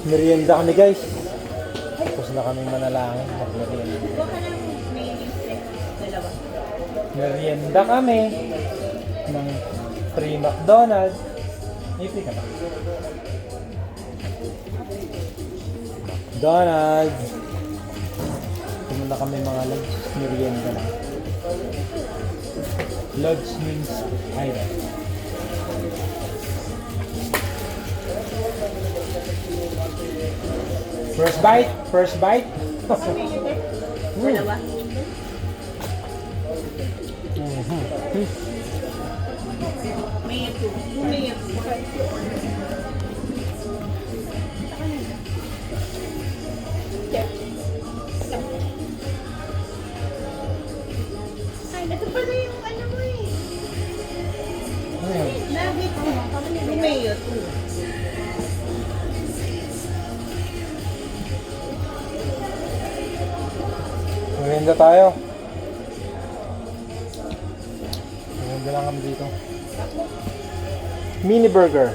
Merienda kami guys. Tapos na kami manalangin. Mag-merienda. Kuha ka ng mayonnaise dalawa. Merienda kami ng free McDonald's. Ipin ka ba? McDonald's. Pumunta kami mga lods. Merienda lang. Lods means island. First bite? First bite? Dalawa. Mayo two. Mayo two. Ay, ito pala yung ano mo eh. Ano yun? Nugget mo. Mayo two. Merienda tayo. Merienda lang kami dito. Mini burger.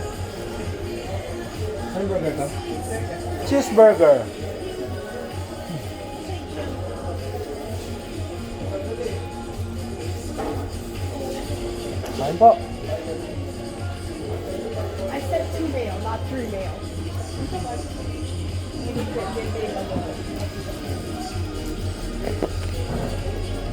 Ano burger to? Cheeseburger. Kain po. I said 2 male, not 3 male.